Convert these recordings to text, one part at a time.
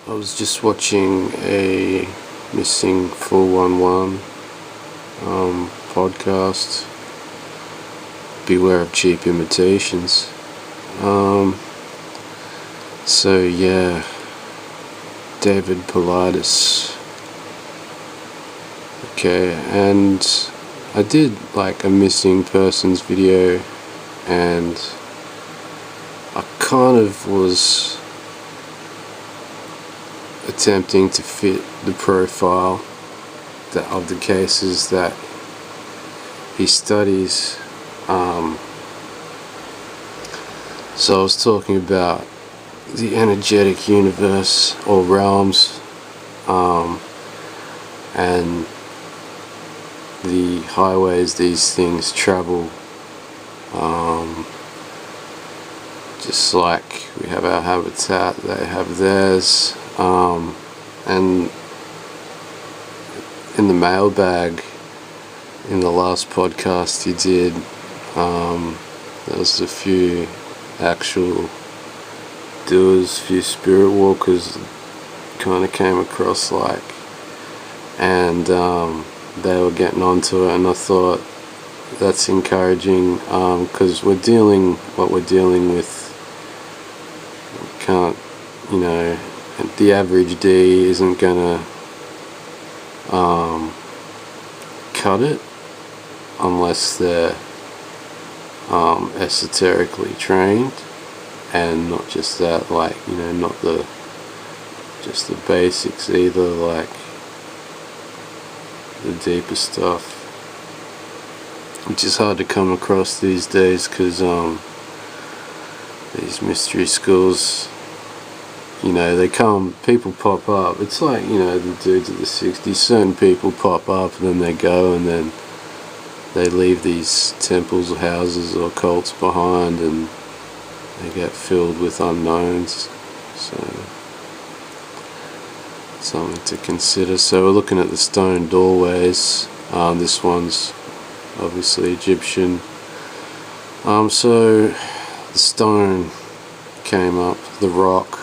I was just watching a Missing 411 podcast. Beware of cheap imitations. So yeah, David Paulides. Okay, and I did like a missing persons video, and I kind of was attempting to fit the profile of the cases that he studies. So I was talking about the energetic universe or realms, and the highways these things travel, just like we have our habitat, they have theirs. And in the mailbag, in the last podcast you did, there was a few actual doers, few spirit walkers kind of came across, like, and they were getting onto it, and I thought that's encouraging, because what we're dealing with, we can't, the average D isn't gonna cut it unless they're esoterically trained, and not just that, like, not just the basics either, like the deeper stuff, which is hard to come across these days, because these mystery schools, people pop up. It's like, the dudes of the 60s, certain people pop up and then they go, and then they leave these temples or houses or cults behind, and they get filled with unknowns. So, something to consider. So we're looking at the stone doorways. This one's obviously Egyptian. So the stone came up, the rock.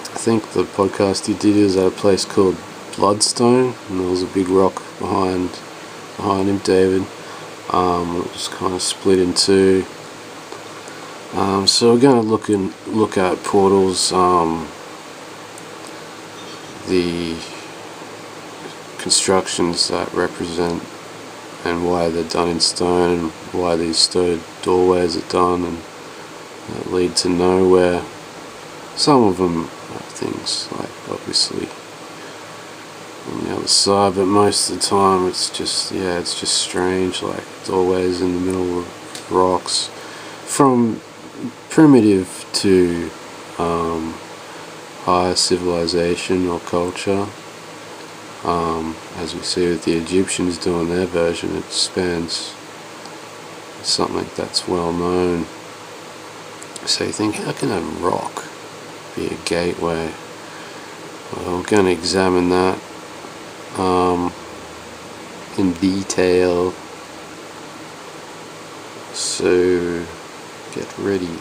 I think the podcast he did is at a place called Bloodstone, and there was a big rock behind him, David. It was kind of split in two. So we're going to look at portals, the constructions that represent and why they're done in stone, and why these stone doorways are done, and that lead to nowhere. Some of them are things like, obviously, on the other side, but most of the time it's just strange, like doorways in the middle of rocks, from primitive to higher civilization or culture. As we see with the Egyptians doing their version, it spans something that's well known. So you think, how can a rock be a gateway? Well, we're going to examine that in detail. So get ready.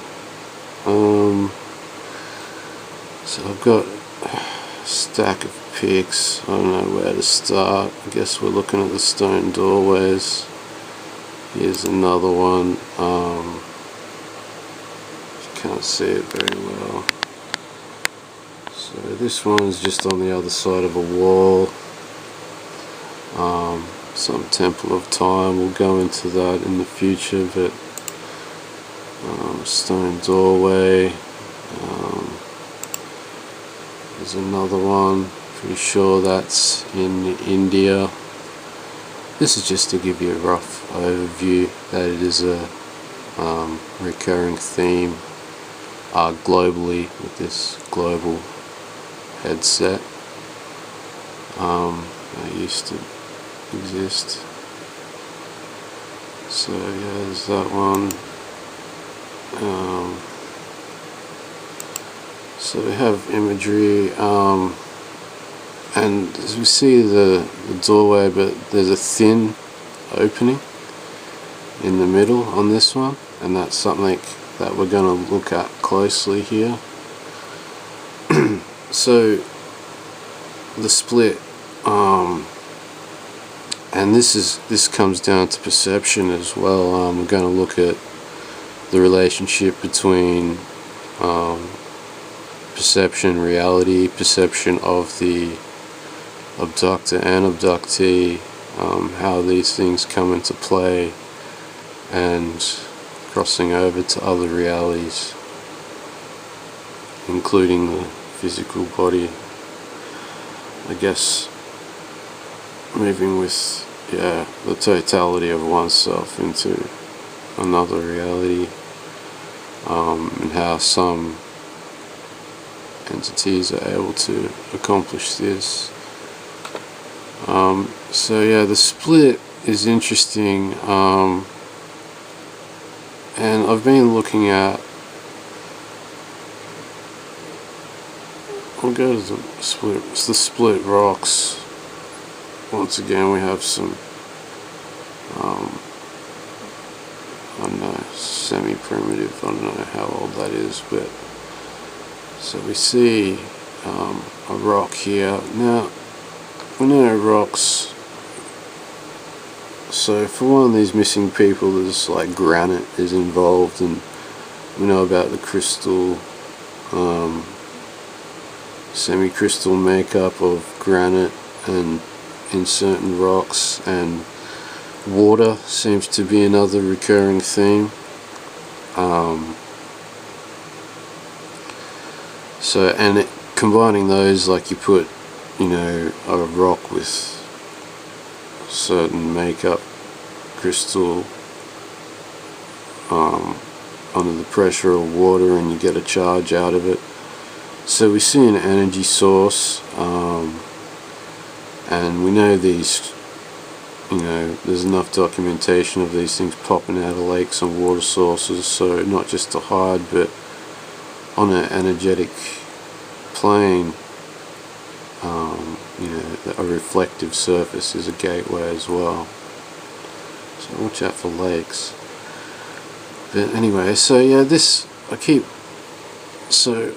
So I've got a stack of pics. I don't know where to start. I guess we're looking at the stone doorways. Here's another one. Can't see it very well. So this one is just on the other side of a wall. Some temple of time. We'll go into that in the future, but stone doorway. There's another one. Pretty sure that's in India. This is just to give you a rough overview that it is a recurring theme globally with this global headset. That used to exist. So yeah, there's that one. So we have imagery, and as we see the doorway, but there's a thin opening in the middle on this one, and that's something that we're going to look at closely here. So the split, and this comes down to perception as well. We're going to look at the relationship between perception, reality, perception of the abductor and abductee, how these things come into play, and crossing over to other realities, including the physical body. I guess moving with the totality of oneself into another reality, and how some entities are able to accomplish this. So yeah, the split is interesting, and I've been looking at, we'll go to the split. It's the split rocks. Once again, we have some I don't know, semi-primitive, I don't know how old that is, but so we see a rock here. Now we know rocks, so for one of these missing people, there's like granite is involved, and we know about the crystal, semi-crystal makeup of granite and in certain rocks, and water seems to be another recurring theme. Combining those, like you put, a rock with certain makeup crystal under the pressure of water, and you get a charge out of it. So we see an energy source, and we know these, there's enough documentation of these things popping out of lakes and water sources, so not just to hide, but on an energetic plane, a reflective surface is a gateway as well. So watch out for lakes. But anyway, so yeah,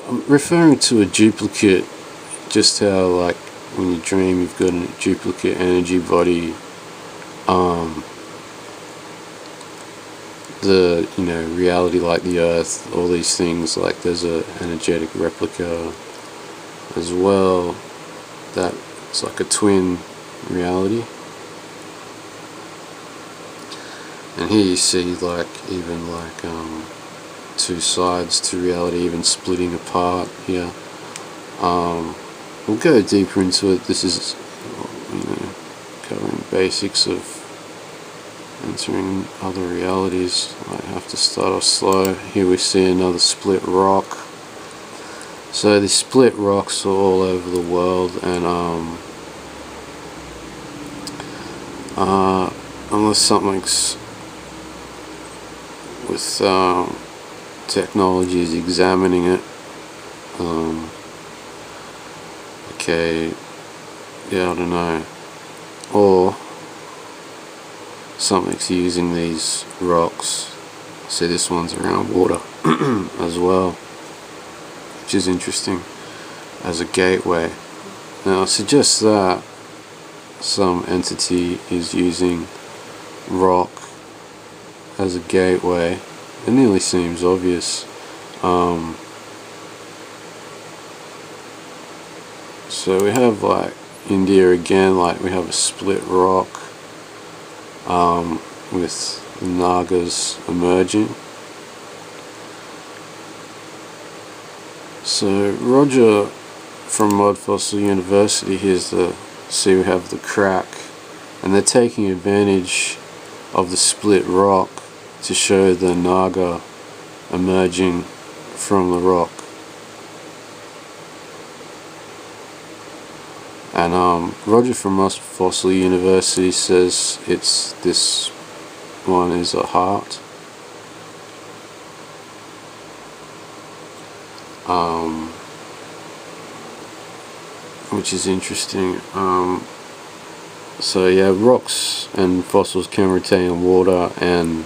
I'm referring to a duplicate, just how like when you dream you've got a duplicate energy body, the reality like the earth, all these things, like there's a energetic replica as well, that it's like a twin reality. And here you see even two sides to reality even splitting apart here. We'll go deeper into it. This is covering basics of entering other realities. I have to start off slow. Here we see another split rock. So these split rocks are all over the world, and unless something's with technology is examining it, I don't know, or something's using these rocks. See, this one's around water as well, which is interesting, as a gateway. Now I suggest that some entity is using rock as a gateway. It nearly seems obvious. So we have like India again, like we have a split rock with the Nagas emerging. So Roger from Mud Fossil University, see we have the crack, and they're taking advantage of the split rock to show the Naga emerging from the rock. And Roger from Mud Fossil University says this one is a heart. Which is interesting. So yeah, rocks and fossils can retain water, and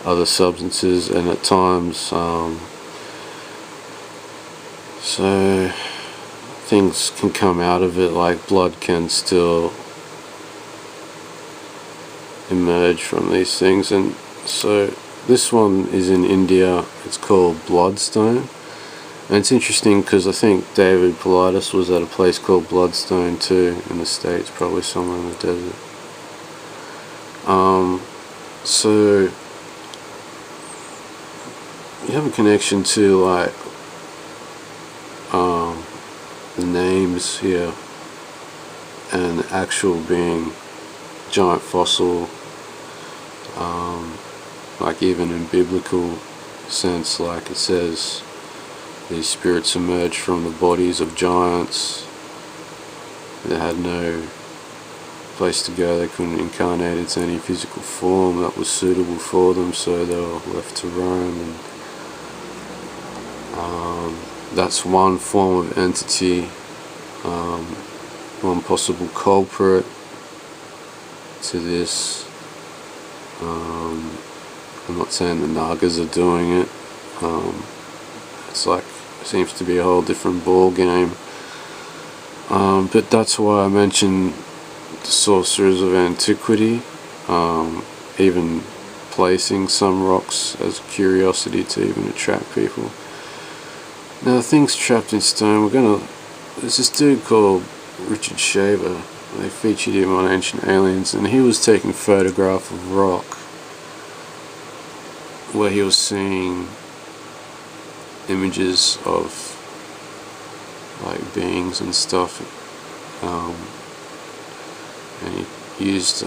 other substances, and at times so things can come out of it, like blood can still emerge from these things. And so this one is in India. It's called Bloodstone, and it's interesting because I think David Paulides was at a place called Bloodstone too in the States, probably somewhere in the desert. So you have a connection to like the names here and the actual being giant fossil, like even in biblical sense, like it says these spirits emerged from the bodies of giants that had no place to go. They couldn't incarnate into any physical form that was suitable for them, so they were left to roam. And that's one form of entity, one possible culprit to this. I'm not saying the Nagas are doing it. It's like, it seems to be a whole different ball game. But that's why I mentioned the sorcerers of antiquity, even placing some rocks as a curiosity to even attract people. Now, things trapped in stone, there's this dude called Richard Shaver. They featured him on Ancient Aliens, and he was taking a photograph of rock where he was seeing images of like beings and stuff, and he used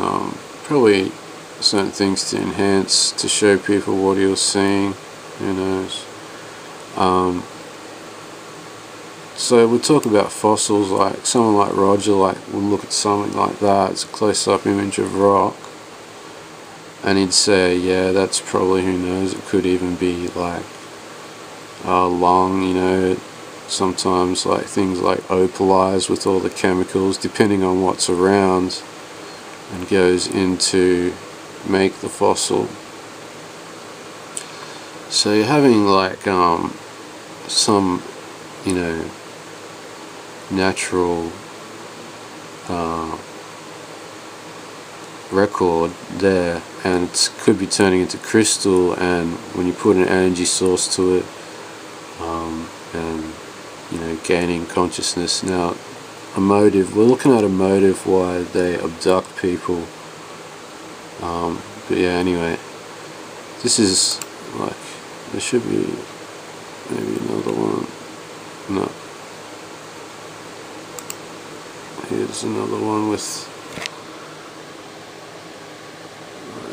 probably certain things to enhance, to show people what he was seeing, who knows. So we'll talk about fossils, like someone like Roger, like we'll look at something like that, it's a close-up image of rock, and he'd say, yeah, that's probably, who knows, it could even be like lung, you know, sometimes like things like Paulides with all the chemicals, depending on what's around, and goes into make the fossil. So you're having like some, you know, natural record there, and it could be turning into crystal, and when you put an energy source to it, and you know, gaining consciousness. Now, a motive, we're looking at a motive why they abduct people, but yeah, anyway, this is like, there should be maybe another one. No, here's another one with,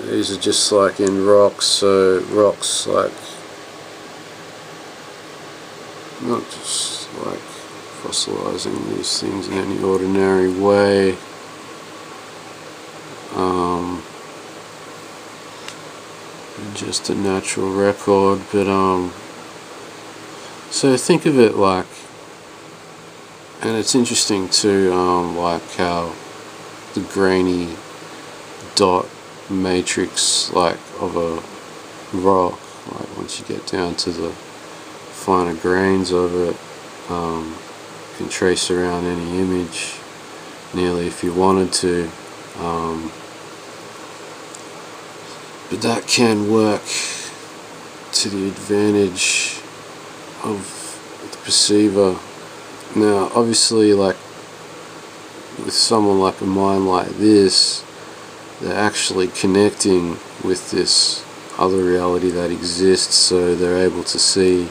these are just like in rocks, so rocks like, not just like fossilizing these things in any ordinary way, just a natural record, but so think of it like, and it's interesting too, like how the grainy dot matrix like of a rock, like once you get down to the finer grains of it, can trace around any image nearly if you wanted to, but that can work to the advantage of the perceiver. Now obviously, like with someone like a mind like this, they're actually connecting with this other reality that exists, so they're able to see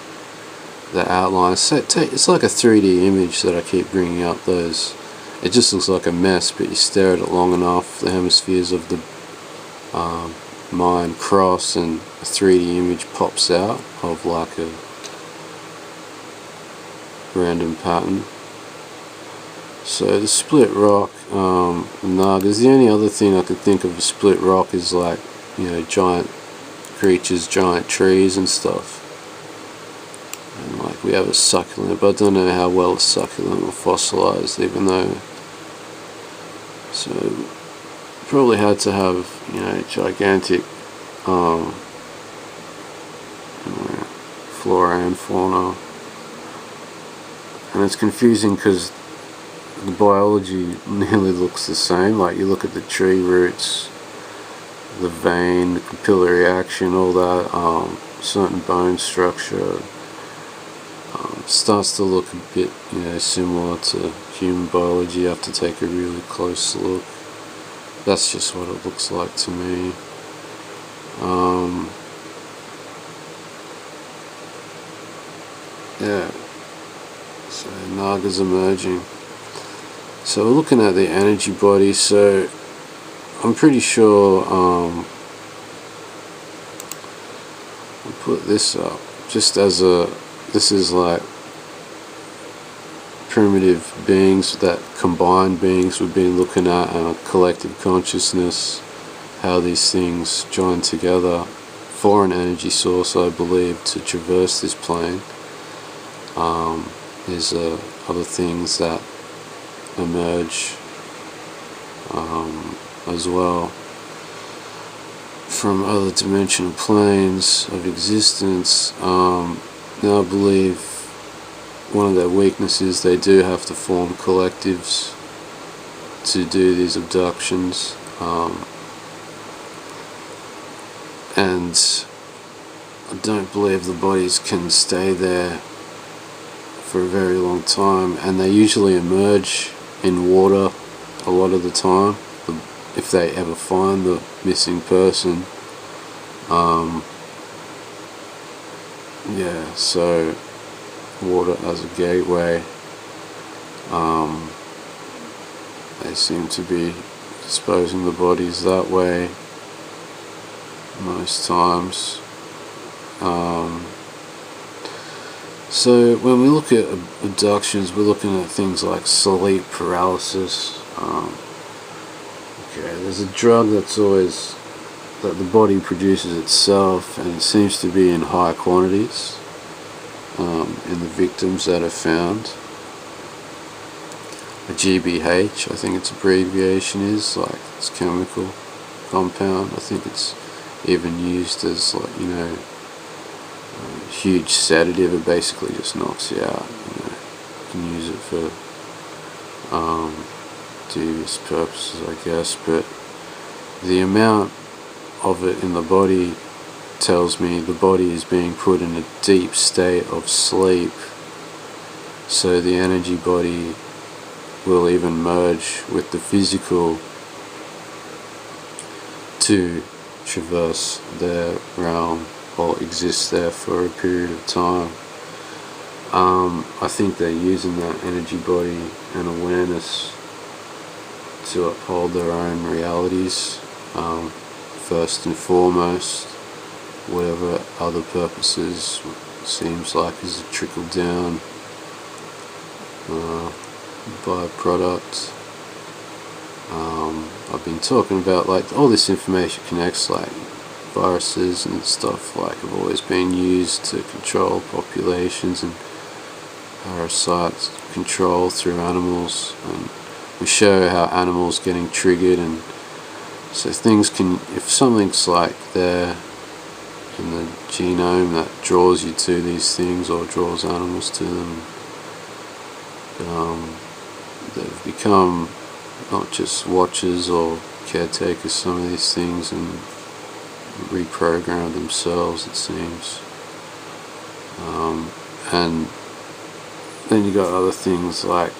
the outlines. So it's like a 3D image that I keep bringing up. Those, it just looks like a mess, but you stare at it long enough, the hemispheres of the mind cross, and a 3D image pops out of like a random pattern. So the split rock, Nagas, the only other thing I could think of a split rock is like, you know, giant creatures, giant trees and stuff. And like we have a succulent, but I don't know how well a succulent will fossilize, even though, so probably had to have, you know, gigantic flora and fauna. And it's confusing because the biology nearly looks the same. Like you look at the tree roots, the vein, the capillary action, all that, certain bone structure, starts to look a bit, similar to human biology. You have to take a really close look. That's just what it looks like to me. Yeah. So Naga's emerging. So we're looking at the energy body. So I'm pretty sure I'll put this up just as this is like primitive beings, that combined beings we've been looking at, collective consciousness, how these things join together for an energy source, I believe, to traverse this plane. There's other things that emerge as well from other dimensional planes of existence. Now I believe one of their weaknesses, they do have to form collectives to do these abductions, and I don't believe the bodies can stay there for a very long time, and they usually emerge in water a lot of the time, if they ever find the missing person. Yeah, so water as a gateway. They seem to be disposing the bodies that way most times. So when we look at abductions, we're looking at things like sleep paralysis. There's a drug that the body produces itself, and it seems to be in high quantities in the victims that are found. A GBH, I think its abbreviation is, like it's chemical compound. I think it's even used as huge sedative. It basically just knocks you out. You can use it for dubious purposes, I guess, but the amount of it in the body tells me the body is being put in a deep state of sleep, so the energy body will even merge with the physical to traverse their realm or exist there for a period of time. I think they're using that energy body and awareness to uphold their own realities, first and foremost. Whatever other purposes seems like is a trickle down byproduct. I've been talking about like all this information connects, like viruses and stuff like have always been used to control populations and parasite control through animals, and we show how animals getting triggered, and so things can, if something's like there in the genome that draws you to these things or draws animals to them, they've become not just watchers or caretakers some of these things and reprogram themselves, it seems. And then you got other things like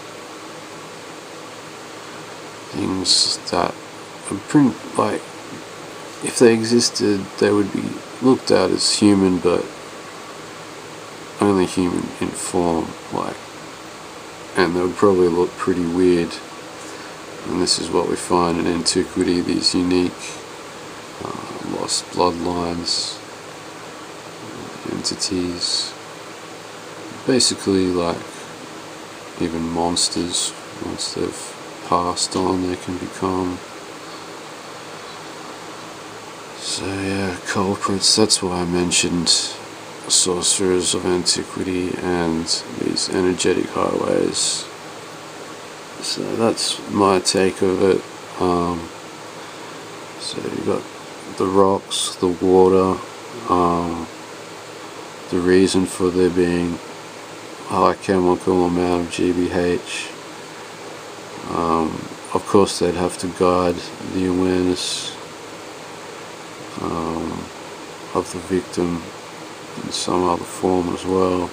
things that are pretty, like if they existed they would be looked at as human, but only human in form, like, and they would probably look pretty weird. And this is what we find in antiquity, these unique lost bloodlines, entities, basically like even monsters. Once they've passed on, they can become. So yeah, culprits. That's why I mentioned sorcerers of antiquity and these energetic highways. So that's my take of it. So you got the rocks, the water, the reason for there being a high chemical amount of GBH. Of course they'd have to guide the awareness of the victim in some other form as well,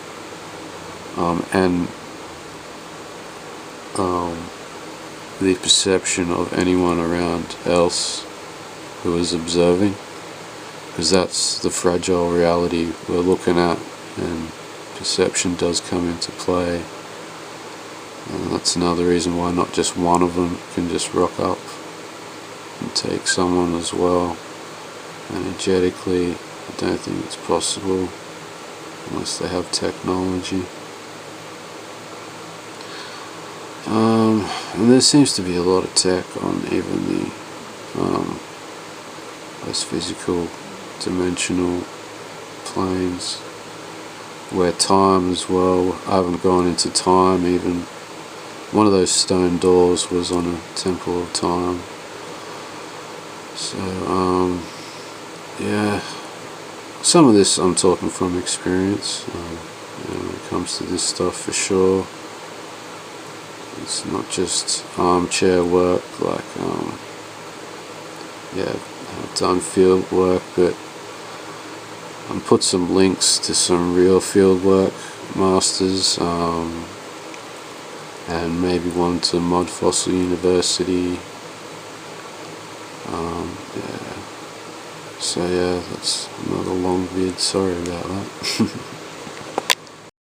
and the perception of anyone around else who is observing, because that's the fragile reality we're looking at, and perception does come into play. And that's another reason why not just one of them can just rock up and take someone as well. Energetically, I don't think it's possible unless they have technology. And there seems to be a lot of tech on even the less physical dimensional planes, where time as well. I haven't gone into time. Even one of those stone doors was on a temple of time. So yeah, some of this I'm talking from experience, when it comes to this stuff, for sure. It's not just armchair work, like I've done field work, but I'll put some links to some real field work masters, and maybe one to Mud Fossil University. So yeah, that's another long vid, sorry about that.